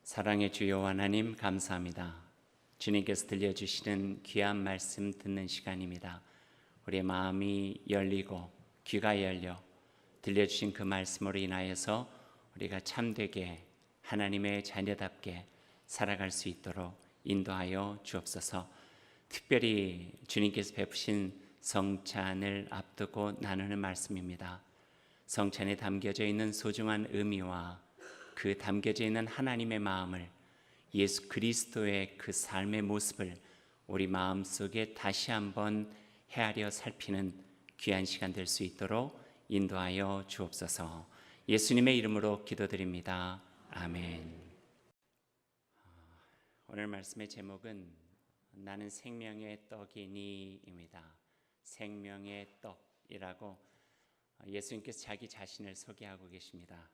사랑의 주여 하나님 감사합니다. 주님께서 들려주시는 귀한 말씀 듣는 시간입니다. 우리의 마음이 열리고 귀가 열려 들려주신 그 말씀으로 인하여서 우리가 참되게 하나님의 자녀답게 살아갈 수 있도록 인도하여 주옵소서. 특별히 주님께서 베푸신 성찬을 앞두고 나누는 말씀입니다. 성찬에 담겨져 있는 소중한 의미와 그 담겨져 있는 하나님의 마음을, 예수 그리스도의 그 삶의 모습을 우리 마음속에 다시 한번 헤아려 살피는 귀한 시간 될 수 있도록 인도하여 주옵소서. 예수님의 이름으로 기도드립니다. 아멘. 오늘 말씀의 제목은 나는 생명의 떡이니입니다. 생명의 떡이라고 예수님께서 자기 자신을 소개하고 계십니다.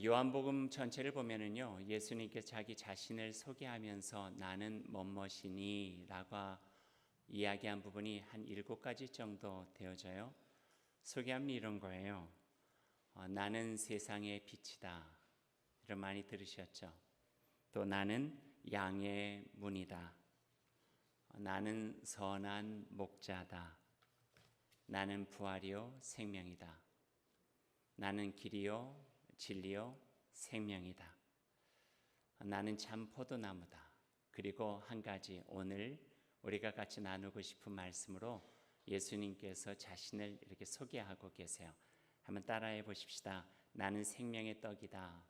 요한복음 전체를 보면은요, 예수님께서 자기 자신을 소개하면서 나는 뭐뭐시니 라고 이야기한 부분이 한 7가지 정도 되어져요. 소개하면 이런 거예요. 나는 세상의 빛이다. 이런 많이 들으셨죠? 또 나는 양의 문이다. 나는 선한 목자다. 나는 부활이요 생명이다. 나는 길이요 진리요 생명이다. 나는 참 포도나무다. 그리고 한 가지, 오늘 우리가 같이 나누고 싶은 말씀으로 예수님께서 자신을 이렇게 소개하고 계세요. 한번 따라해 보십시다. 나는 생명의 떡이다.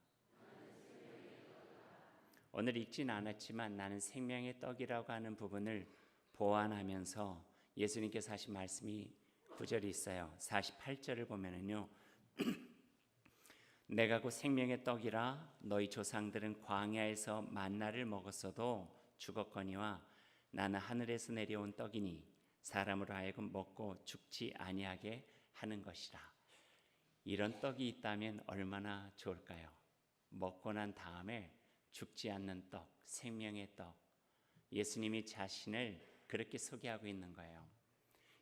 오늘 읽진 않았지만 나는 생명의 떡이라고 하는 부분을 보완하면서 예수님께서 하신 말씀이 구절이 있어요. 48절을 보면은요, 내가 곧 생명의 떡이라 너희 조상들은 광야에서 만나를 먹었어도 죽었거니와 나는 하늘에서 내려온 떡이니 사람으로 하여금 먹고 죽지 아니하게 하는 것이라. 이런 떡이 있다면 얼마나 좋을까요? 먹고 난 다음에 죽지 않는 떡, 생명의 떡. 예수님이 자신을 그렇게 소개하고 있는 거예요.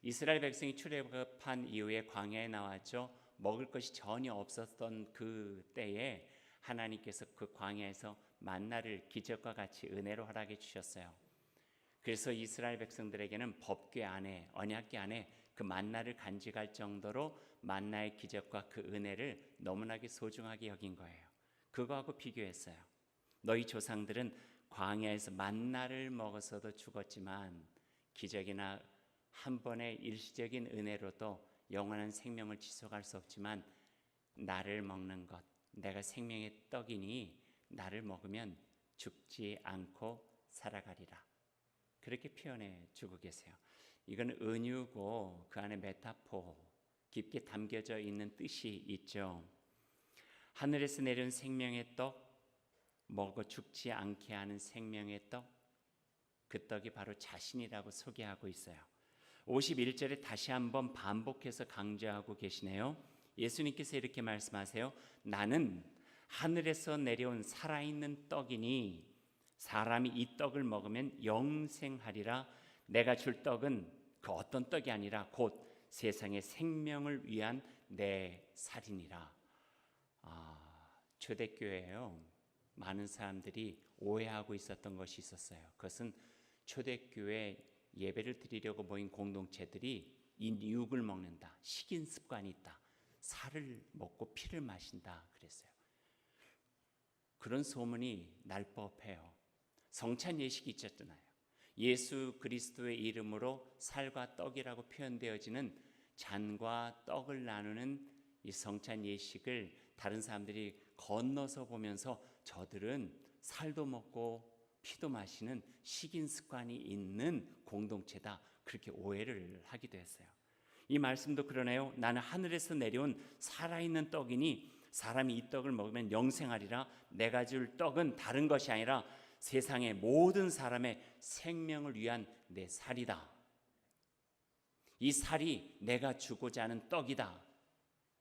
이스라엘 백성이 출애굽한 이후에 광야에 나왔죠. 먹을 것이 전혀 없었던 그 때에 하나님께서 그 광야에서 만나를 기적과 같이 은혜로 허락해 주셨어요. 그래서 이스라엘 백성들에게는 법궤 안에, 언약궤 안에 그 만나를 간직할 정도로 만나의 기적과 그 은혜를 너무나게 소중하게 여긴 거예요. 그거하고 비교했어요. 너희 조상들은 광야에서 만나를 먹어서도 죽었지만 기적이나 한 번의 일시적인 은혜로도 영원한 생명을 지속할 수 없지만 나를 먹는 것, 내가 생명의 떡이니 나를 먹으면 죽지 않고 살아가리라. 그렇게 표현해 주고 계세요. 이건 은유고 그 안에 메타포, 깊게 담겨져 있는 뜻이 있죠. 하늘에서 내려온 생명의 떡, 먹어 죽지 않게 하는 생명의 떡, 그 떡이 바로 자신이라고 소개하고 있어요. 51절에 다시 한번 반복해서 강조하고 계시네요. 예수님께서 이렇게 말씀하세요. 나는 하늘에서 내려온 살아있는 떡이니 사람이 이 떡을 먹으면 영생하리라. 내가 줄 떡은 그 어떤 떡이 아니라 곧 세상의 생명을 위한 내 살이니라. 초대교회예요. 많은 사람들이 오해하고 있었던 것이 있었어요. 그것은 초대교회 예배를 드리려고 모인 공동체들이 인육을 먹는다, 식인 습관이 있다, 살을 먹고 피를 마신다 그랬어요. 그런 소문이 날 법해요. 성찬 예식이 있었잖아요. 예수 그리스도의 이름으로 살과 떡이라고 표현되어지는 잔과 떡을 나누는 이 성찬 예식을 다른 사람들이 건너서 보면서 저들은 살도 먹고 피도 마시는 식인 습관이 있는 공동체다, 그렇게 오해를 하기도 했어요. 이 말씀도 그러네요. 나는 하늘에서 내려온 살아있는 떡이니 사람이 이 떡을 먹으면 영생하리라. 내가 줄 떡은 다른 것이 아니라 세상의 모든 사람의 생명을 위한 내 살이다. 이 살이 내가 주고자 하는 떡이다.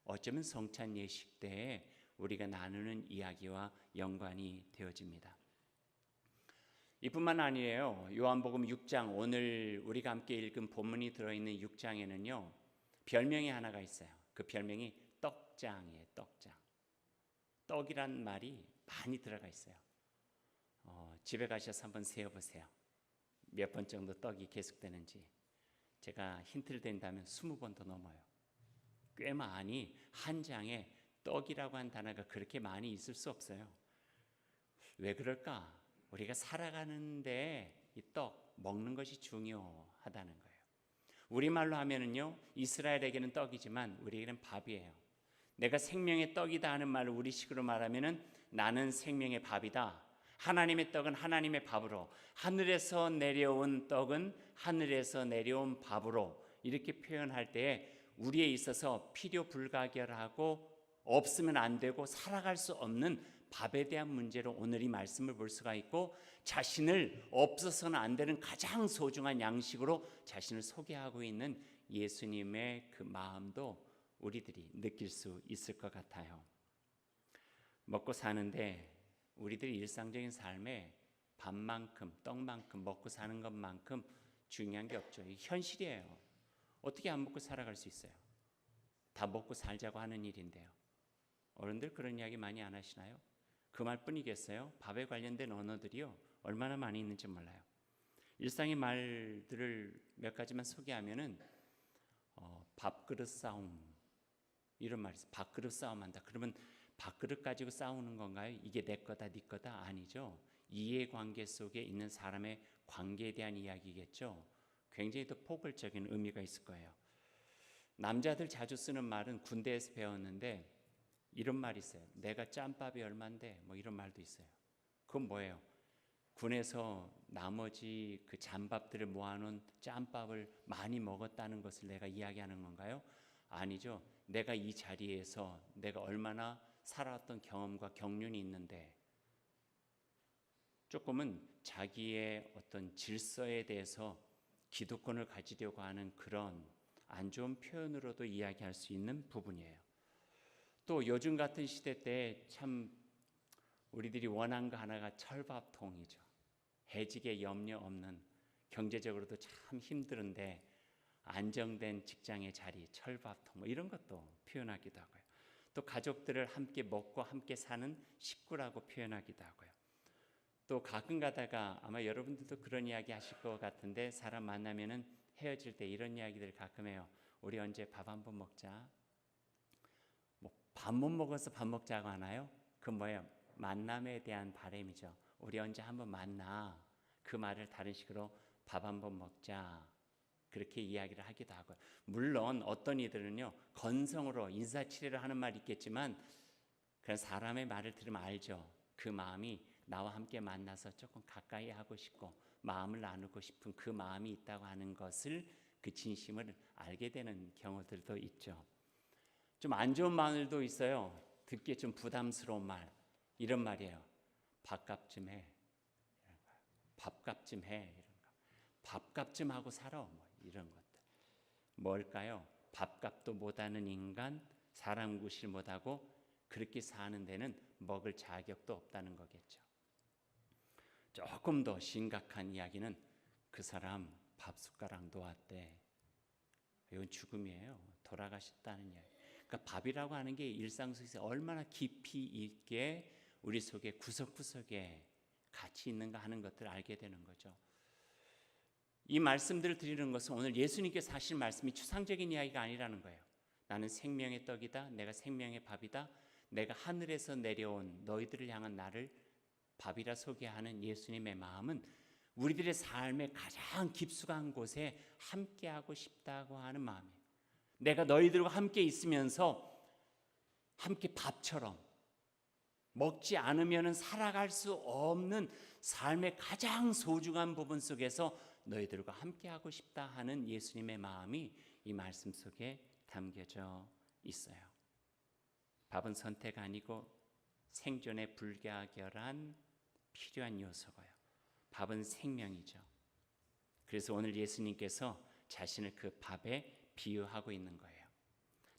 어쩌면 성찬 예식 때에 우리가 나누는 이야기와 연관이 되어집니다. 이뿐만 아니에요. 요한복음 6장, 오늘 우리가 함께 읽은 본문이 들어있는 6장에는요 별명이 하나가 있어요. 그 별명이 떡장이에요. 떡장. 떡이란 말이 많이 들어가 있어요. 집에 가셔서 한번 세어보세요. 몇 번 정도 떡이 계속되는지. 제가 힌트를 댄다면 20번 더 넘어요. 꽤 많이, 한 장에 떡이라고 한 단어가 그렇게 많이 있을 수 없어요. 왜 그럴까? 우리가 살아가는데 이 떡 먹는 것이 중요하다는 거예요. 우리말로 하면은요, 이스라엘에게는 떡이지만 우리에게는 밥이에요. 내가 생명의 떡이다 하는 말을 우리식으로 말하면은 나는 생명의 밥이다. 하나님의 떡은 하나님의 밥으로, 하늘에서 내려온 떡은 하늘에서 내려온 밥으로 이렇게 표현할 때에 우리에 있어서 필요 불가결하고 없으면 안 되고 살아갈 수 없는 밥에 대한 문제로 오늘 이 말씀을 볼 수가 있고, 자신을 없어서는 안 되는 가장 소중한 양식으로 자신을 소개하고 있는 예수님의 그 마음도 우리들이 느낄 수 있을 것 같아요. 먹고 사는데 우리들이 일상적인 삶에 밥만큼, 떡만큼, 먹고 사는 것만큼 중요한 게 없죠. 이 현실이에요. 어떻게 안 먹고 살아갈 수 있어요? 다 먹고 살자고 하는 일인데요. 어른들 그런 이야기 많이 안 하시나요? 그 말뿐이겠어요? 밥에 관련된 언어들이요, 얼마나 많이 있는지 몰라요. 일상의 말들을 몇 가지만 소개하면은 밥그릇 싸움, 이런 말이 있어요. 밥그릇 싸움한다. 그러면 밥그릇 가지고 싸우는 건가요? 이게 내 거다 네 거다? 아니죠. 이해관계 속에 있는 사람의 관계에 대한 이야기겠죠. 굉장히 더 포괄적인 의미가 있을 거예요. 남자들 자주 쓰는 말은 군대에서 배웠는데 이런 말이 있어요. 내가 짬밥이 얼만데, 뭐 이런 말도 있어요. 그건 뭐예요? 군에서 나머지 그 잔밥들을 모아놓은 짬밥을 많이 먹었다는 것을 내가 이야기하는 건가요? 아니죠. 내가 이 자리에서 내가 얼마나 살아왔던 경험과 경륜이 있는데, 조금은 자기의 어떤 질서에 대해서 기득권을 가지려고 하는 그런 안 좋은 표현으로도 이야기할 수 있는 부분이에요. 또 요즘 같은 시대 때 참 우리들이 원하는 거 하나가 철밥통이죠. 해직에 염려 없는, 경제적으로도 참 힘든데 안정된 직장의 자리, 철밥통, 뭐 이런 것도 표현하기도 하고요. 또 가족들을 함께 먹고 함께 사는 식구라고 표현하기도 하고요. 또 가끔 가다가 아마 여러분들도 그런 이야기 하실 것 같은데, 사람 만나면은 헤어질 때 이런 이야기들 가끔 해요. 우리 언제 밥 한번 먹자. 뭐 밥 못 먹어서 밥 먹자고 하나요? 그건 뭐예요? 만남에 대한 바람이죠. 우리 언제 한번 만나. 그 말을 다른 식으로 밥 한번 먹자, 그렇게 이야기를 하기도 하고요. 물론 어떤 이들은요, 건성으로 인사치레를 하는 말이 있겠지만 그런 사람의 말을 들으면 알죠. 그 마음이 나와 함께 만나서 조금 가까이 하고 싶고 마음을 나누고 싶은 그 마음이 있다고 하는 것을, 그 진심을 알게 되는 경우들도 있죠. 좀 안 좋은 말도 있어요. 듣기에 좀 부담스러운 말, 이런 말이에요. 밥값 좀 해. 밥값 좀 해. 이런 거. 밥값 좀 하고 살아. 뭐 이런 것들. 뭘까요? 밥값도 못하는 인간, 사람 구실 못하고 그렇게 사는 데는 먹을 자격도 없다는 거겠죠. 조금 더 심각한 이야기는 그 사람 밥 숟가락 놓았대. 이건 죽음이에요. 돌아가셨다는 이야기. 그러니까 밥이라고 하는 게 일상 속에서 얼마나 깊이 있게 우리 속에 구석구석에 가치 있는가 하는 것들을 알게 되는 거죠. 이 말씀들을 드리는 것은 오늘 예수님께서 하신 말씀이 추상적인 이야기가 아니라는 거예요. 나는 생명의 떡이다. 내가 생명의 밥이다. 내가 하늘에서 내려온 너희들을 향한 나를 밥이라 소개하는 예수님의 마음은 우리들의 삶의 가장 깊숙한 곳에 함께하고 싶다고 하는 마음이에요. 내가 너희들과 함께 있으면서 함께 밥처럼 먹지 않으면 살아갈 수 없는 삶의 가장 소중한 부분 속에서 너희들과 함께하고 싶다 하는 예수님의 마음이 이 말씀 속에 담겨져 있어요. 밥은 선택 아니고 생존에 불가결한 필요한 요소고요. 밥은 생명이죠. 그래서 오늘 예수님께서 자신을 그 밥에 비유하고 있는 거예요.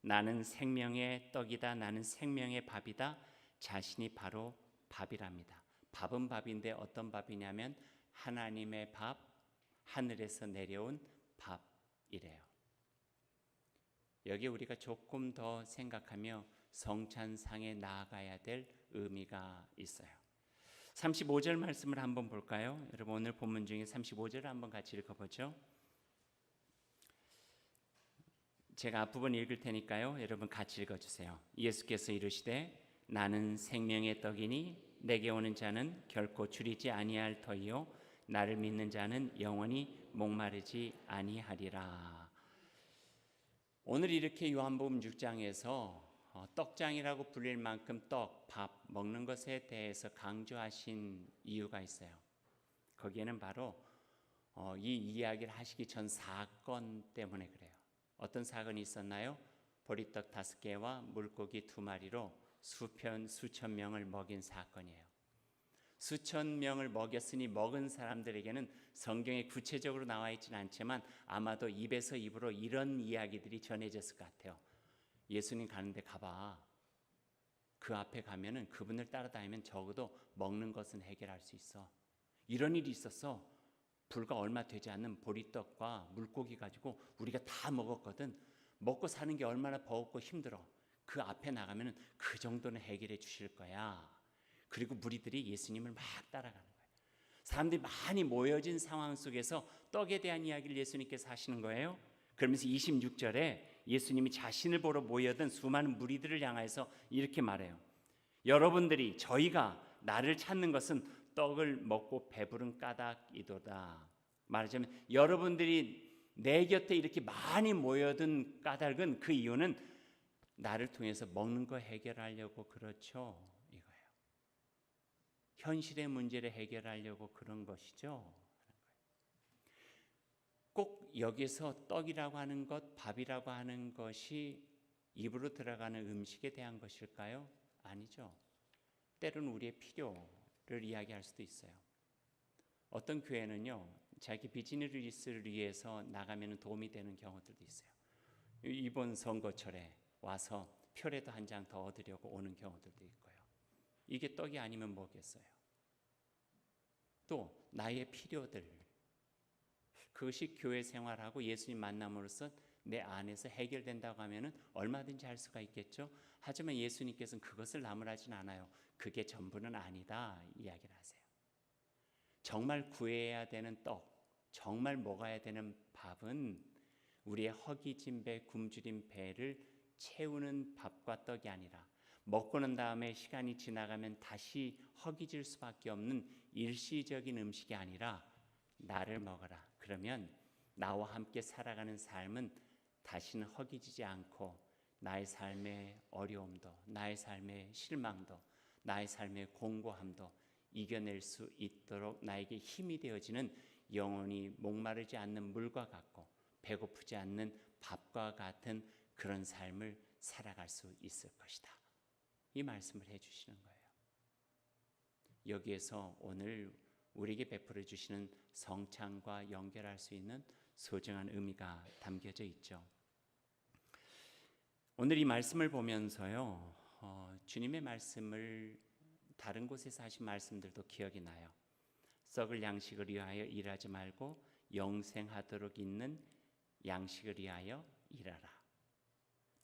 나는 생명의 떡이다. 나는 생명의 밥이다. 자신이 바로 밥이랍니다. 밥은 밥인데 어떤 밥이냐면 하나님의 밥, 하늘에서 내려온 밥이래요. 여기에 우리가 조금 더 생각하며 성찬상에 나아가야 될 의미가 있어요. 35절 말씀을 한번 볼까요? 여러분 오늘 본문 중에 35절을 한번 같이 읽어보죠. 제가 앞부분 읽을 테니까요. 여러분 같이 읽어주세요. 예수께서 이르시되 나는 생명의 떡이니 내게 오는 자는 결코 줄이지 아니할 터이요 나를 믿는 자는 영원히 목마르지 아니하리라. 오늘 이렇게 요한복음 6장에서 떡장이라고 불릴 만큼 떡, 밥 먹는 것에 대해서 강조하신 이유가 있어요. 거기에는 바로 이 이야기를 하시기 전 사건 때문에 그래요. 어떤 사건이 있었나요? 보리떡 5개와 물고기 2마리로 수천 명을 먹인 사건이에요. 수천 명을 먹였으니 먹은 사람들에게는 성경에 구체적으로 나와 있지는 않지만 아마도 입에서 입으로 이런 이야기들이 전해졌을 것 같아요. 예수님 가는데 가봐. 그 앞에 가면은 그분을 따라다니면 적어도 먹는 것은 해결할 수 있어. 이런 일이 있었어. 불과 얼마 되지 않는 보리떡과 물고기 가지고 우리가 다 먹었거든. 먹고 사는 게 얼마나 버겁고 힘들어. 그 앞에 나가면은 그 정도는 해결해 주실 거야. 그리고 무리들이 예수님을 막 따라가는 거예요. 사람들이 많이 모여진 상황 속에서 떡에 대한 이야기를 예수님께서 하시는 거예요. 그러면서 26절에 예수님이 자신을 보러 모여든 수많은 무리들을 향해서 이렇게 말해요. 여러분들이 저희가 나를 찾는 것은 떡을 먹고 배부른 까닭이도다. 말하자면 여러분들이 내 곁에 이렇게 많이 모여든 까닭은 그 이유는 나를 통해서 먹는 거 해결하려고 그렇죠. 이거예요. 현실의 문제를 해결하려고 그런 것이죠. 꼭 여기서 떡이라고 하는 것, 밥이라고 하는 것이 입으로 들어가는 음식에 대한 것일까요? 아니죠. 때로는 우리의 필요를 이야기할 수도 있어요. 어떤 교회는요, 자기 비즈니스를 위해서 나가면 도움이 되는 경우들도 있어요. 이번 선거철에 와서 표라도 한 장 더 얻으려고 오는 경우들도 있고요. 이게 떡이 아니면 뭐겠어요? 또 나의 필요들, 그것이 교회 생활하고 예수님 만남으로써 내 안에서 해결된다고 하면 얼마든지 할 수가 있겠죠. 하지만 예수님께서는 그것을 나무라진 않아요. 그게 전부는 아니다 이야기를 하세요. 정말 구해야 되는 떡, 정말 먹어야 되는 밥은 우리의 허기진 배, 굶주린 배를 채우는 밥과 떡이 아니라 먹고 난 다음에 시간이 지나가면 다시 허기질 수밖에 없는 일시적인 음식이 아니라 나를 먹어라. 그러면 나와 함께 살아가는 삶은 다시는 허기지지 않고 나의 삶의 어려움도, 나의 삶의 실망도, 나의 삶의 공고함도 이겨낼 수 있도록 나에게 힘이 되어지는 영원히 목마르지 않는 물과 같고 배고프지 않는 밥과 같은 그런 삶을 살아갈 수 있을 것이다. 이 말씀을 해주시는 거예요. 여기에서 오늘 우리에게 베풀어 주시는 성찬과 연결할 수 있는 소중한 의미가 담겨져 있죠. 오늘 이 말씀을 보면서요, 주님의 말씀을 다른 곳에서 하신 말씀들도 기억이 나요. 썩을 양식을 위하여 일하지 말고 영생하도록 있는 양식을 위하여 일하라.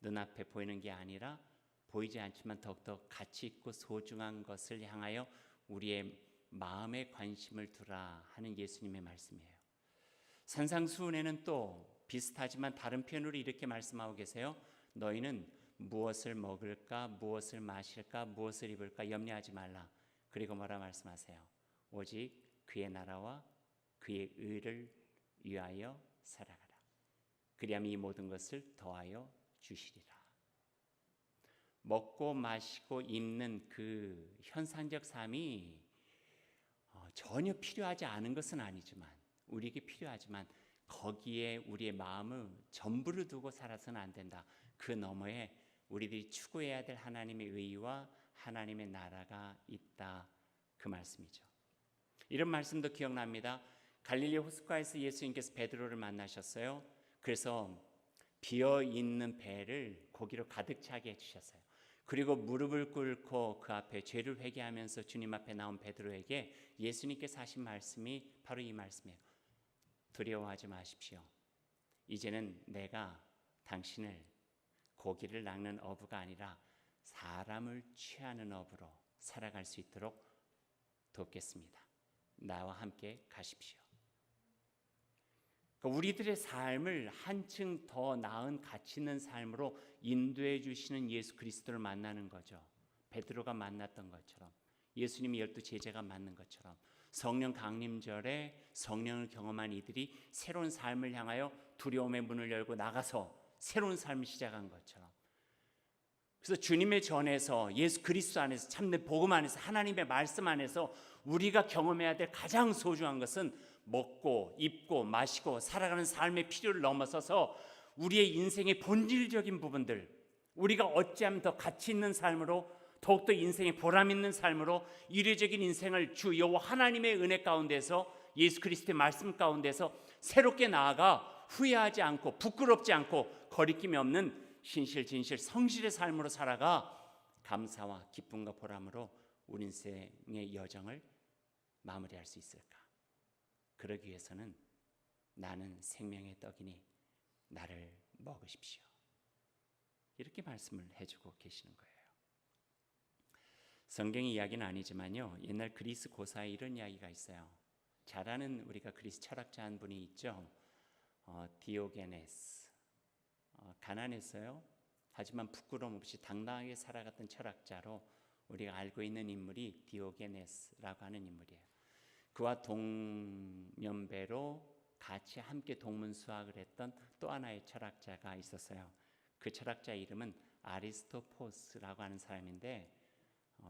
눈앞에 보이는 게 아니라 보이지 않지만 더욱더 가치 있고 소중한 것을 향하여 우리의 마음에 관심을 두라 하는 예수님의 말씀이에요. 산상수훈에는 또 비슷하지만 다른 표현으로 이렇게 말씀하고 계세요. 너희는 무엇을 먹을까, 무엇을 마실까, 무엇을 입을까 염려하지 말라. 그리고 뭐라 말씀하세요? 오직 그의 나라와 그의 의를 위하여 살아가라. 그리하면 이 모든 것을 더하여 주시리라. 먹고 마시고 입는 그 현상적 삶이 전혀 필요하지 않은 것은 아니지만 우리에게 필요하지만 거기에 우리의 마음을 전부를 두고 살아서는 안 된다. 그 너머에 우리들이 추구해야 될 하나님의 의와 하나님의 나라가 있다. 그 말씀이죠. 이런 말씀도 기억납니다. 갈릴리 호숫가에서 예수님께서 베드로를 만나셨어요. 그래서 비어있는 배를 고기로 가득 차게 해주셨어요. 그리고 무릎을 꿇고 그 앞에 죄를 회개하면서 주님 앞에 나온 베드로에게 예수님께서 하신 말씀이 바로 이 말씀이에요. 두려워하지 마십시오. 이제는 내가 당신을 고기를 낚는 어부가 아니라 사람을 취하는 어부로 살아갈 수 있도록 돕겠습니다. 나와 함께 가십시오. 우리들의 삶을 한층 더 나은 가치 있는 삶으로 인도해 주시는 예수 그리스도를 만나는 거죠. 베드로가 만났던 것처럼, 예수님이 12 제자가 만난 것처럼, 성령 강림절에 성령을 경험한 이들이 새로운 삶을 향하여 두려움의 문을 열고 나가서 새로운 삶을 시작한 것처럼, 그래서 주님의 전에서, 예수 그리스도 안에서, 참된 복음 안에서, 하나님의 말씀 안에서 우리가 경험해야 될 가장 소중한 것은 먹고 입고 마시고 살아가는 삶의 필요를 넘어서서 우리의 인생의 본질적인 부분들, 우리가 어찌하면 더 가치 있는 삶으로, 더욱더 인생의 보람 있는 삶으로, 이례적인 인생을 주 여호와 하나님의 은혜 가운데서, 예수 그리스도의 말씀 가운데서 새롭게 나아가 후회하지 않고 부끄럽지 않고 거리낌이 없는 신실 진실 성실의 삶으로 살아가 감사와 기쁨과 보람으로 우리 인생의 여정을 마무리할 수 있을까? 그러기 위해서는 나는 생명의 떡이니 나를 먹으십시오. 이렇게 말씀을 해주고 계시는 거예요. 성경의 이야기는 아니지만요, 옛날 그리스 고사에 이런 이야기가 있어요. 잘 아는 우리가 그리스 철학자 한 분이 있죠. 디오게네스. 가난했어요. 하지만 부끄러움 없이 당당하게 살아갔던 철학자로 우리가 알고 있는 인물이 디오게네스라고 하는 인물이에요. 그와 동년배로 같이 함께 동문수학을 했던 또 하나의 철학자가 있었어요. 그 철학자 이름은 아리스토포스라고 하는 사람인데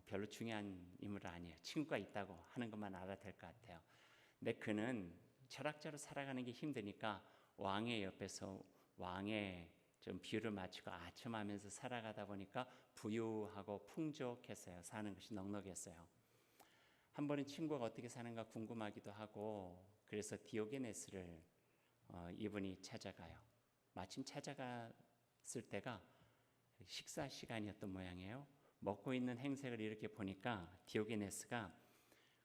별로 중요한 인물은 아니에요. 친구가 있다고 하는 것만 알아야 될 것 같아요. 근데 그는 철학자로 살아가는 게 힘드니까 왕의 옆에서 왕의 좀 비유를 맞추고 아첨하면서 살아가다 보니까 부유하고 풍족했어요. 사는 것이 넉넉했어요. 한 번은 친구가 어떻게 사는가 궁금하기도 하고, 그래서 디오게네스를 이분이 찾아가요. 마침 찾아갔을 때가 식사 시간이었던 모양이에요. 먹고 있는 행색을 이렇게 보니까 디오게네스가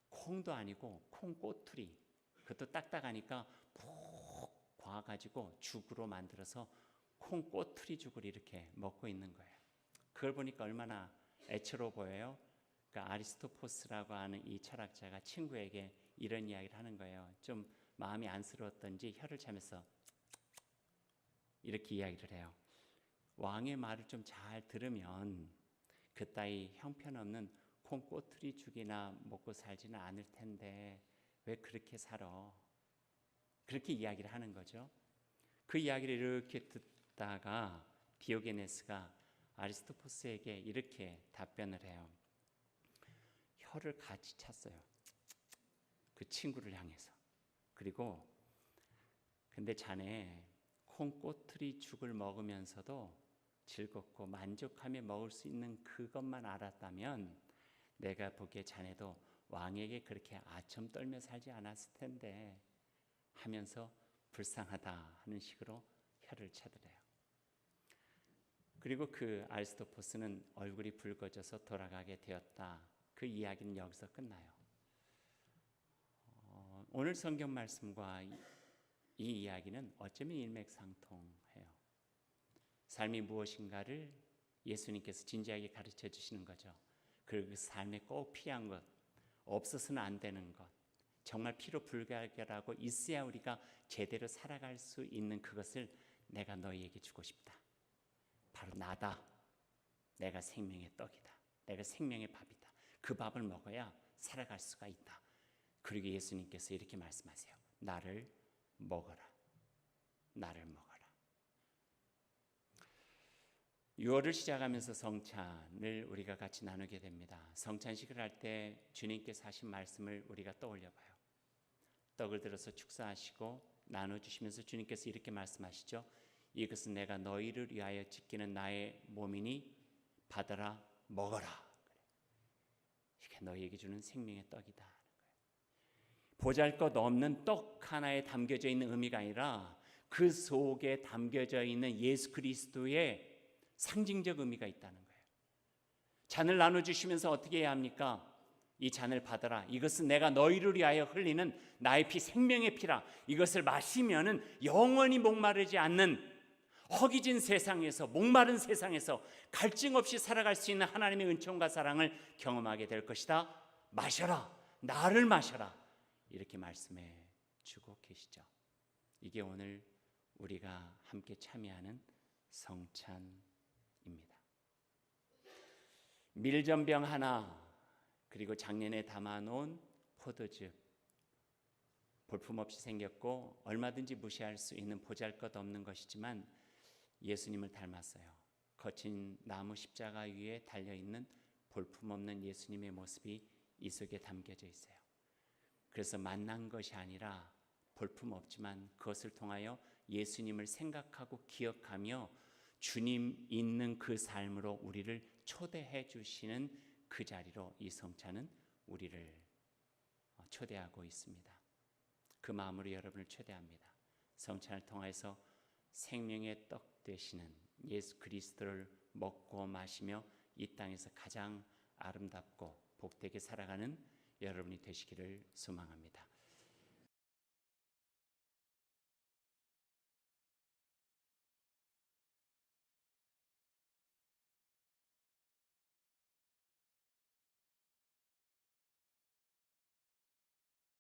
콩도 아니고 콩꼬투리, 그것도 딱딱하니까 푹 과가지고 죽으로 만들어서 콩꼬투리 죽을 이렇게 먹고 있는 거예요. 그걸 보니까 얼마나 애처로워 보여요. 그러니까 아리스토포스라고 하는 이 철학자가 친구에게 이런 이야기를 하는 거예요. 좀 마음이 안쓰러웠던지 혀를 차면서 이렇게 이야기를 해요. 왕의 말을 좀 잘 들으면 그따위 형편없는 콩꼬투리 죽이나 먹고 살지는 않을 텐데 왜 그렇게 살아? 그렇게 이야기를 하는 거죠. 그 이야기를 이렇게 듣다가 디오게네스가 아리스토포스에게 이렇게 답변을 해요. 혀를 같이 찼어요. 그 친구를 향해서. 그리고 근데 자네 콩꼬투리 죽을 먹으면서도 즐겁고 만족하며 먹을 수 있는 그것만 알았다면 내가 보기에 자네도 왕에게 그렇게 아첨 떨며 살지 않았을 텐데 하면서 불쌍하다 하는 식으로 혀를 차더래요. 그리고 그 아리스토포스는 얼굴이 붉어져서 돌아가게 되었다. 그 이야기는 여기서 끝나요. 오늘 성경 말씀과 이 이야기는 어쩌면 일맥상통해요. 삶이 무엇인가를 예수님께서 진지하게 가르쳐 주시는 거죠. 그리고 그 삶에 꼭 필요한 것, 없어서는 안 되는 것, 정말 필요 불가결하고 있어야 우리가 제대로 살아갈 수 있는 그것을 내가 너희에게 주고 싶다. 바로 나다. 내가 생명의 떡이다. 내가 생명의 밥이다. 그 밥을 먹어야 살아갈 수가 있다. 그리고 예수님께서 이렇게 말씀하세요. 나를 먹어라. 나를 먹어라. 6월을 시작하면서 성찬을 우리가 같이 나누게 됩니다. 성찬식을 할 때 주님께서 하신 말씀을 우리가 떠올려 봐요. 떡을 들어서 축사하시고 나눠주시면서 주님께서 이렇게 말씀하시죠. 이것은 내가 너희를 위하여 지키는 나의 몸이니 받아라 먹어라. 이게 너희에게 주는 생명의 떡이다. 보잘것없는 떡 하나에 담겨져 있는 의미가 아니라 그 속에 담겨져 있는 예수 그리스도의 상징적 의미가 있다는 거예요. 잔을 나눠주시면서 어떻게 해야 합니까? 이 잔을 받아라. 이것은 내가 너희를 위하여 흘리는 나의 피, 생명의 피라. 이것을 마시면은 영원히 목마르지 않는 허기진 세상에서, 목마른 세상에서 갈증 없이 살아갈 수 있는 하나님의 은총과 사랑을 경험하게 될 것이다. 마셔라, 나를 마셔라, 이렇게 말씀해 주고 계시죠. 이게 오늘 우리가 함께 참여하는 성찬입니다. 밀전병 하나, 그리고 작년에 담아놓은 포도즙, 볼품없이 생겼고 얼마든지 무시할 수 있는 보잘것없는 것이지만 예수님을 닮았어요. 거친 나무 십자가 위에 달려있는 볼품없는 예수님의 모습이 이 속에 담겨져 있어요. 그래서 만난 것이 아니라 볼품없지만 그것을 통하여 예수님을 생각하고 기억하며 주님 있는 그 삶으로 우리를 초대해 주시는 그 자리로 이 성찬은 우리를 초대하고 있습니다. 그 마음으로 여러분을 초대합니다. 성찬을 통해서 생명의 떡 되시는 예수 그리스도를 먹고 마시며 이 땅에서 가장 아름답고 복되게 살아가는 여러분이 되시기를 소망합니다.